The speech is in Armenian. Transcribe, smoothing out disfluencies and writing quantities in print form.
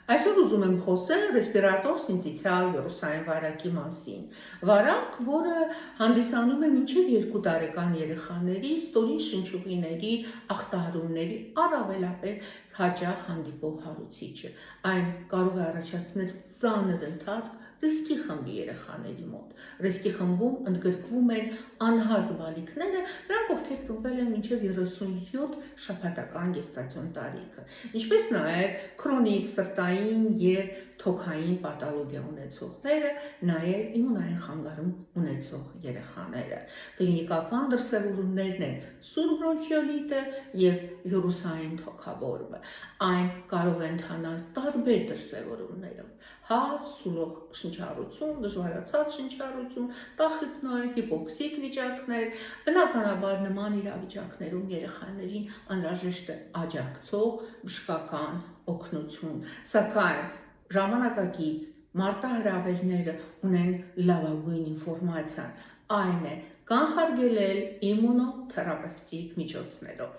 Այսօր ուզում եմ խոսել ռեսպիրատոր սինցիցիալ վիրուսային վարակի մասին։ Վարակ, որը հանդիսանում է մինչև 2 տարեկան երեխաների ստորին շնչուղիների ախտահարումների առավելապես հաճախ հանդիպող հարուցիչը։ Այն կարող է առաջացնել ծանր ընթացք ռիսկի խմբի երեխաների մոտ։ Ռիսկի խմբում ընդգրկվում են անհազ բալիկները, նրանք ովքեր ծնվել են մինչև 37 շաբաթական գեստացիոն տարիքը, ինչպես նաև քրոնիկ սրտային և թոքային պաթոլոգիա ունեցողները, նաև իմունային խանգարում ունեցող երեխաները։ Կլինիկական դրսևորումներն են սուր բրոնխիոլիտը և վիրուսային թոքաբորբը։ Այն կարող է ընթանալ տարբեր դրսևորումներով՝ հաստ, սուլող շնչառություն, դժվարացած շնչառություն, տախիպնոև, հիպոքսիկ վիճակներ։ Բնականաբար նման իրավիճակներում երեխաներին անհրաժեշտ է աջակցող բժշկական օգնություն, սակայն ժամանակակից մարտահրավերները ունեն լավագույն ինֆորմացիան, այն է կանխարգելել իմունոթերապևտիկ միջոցներով։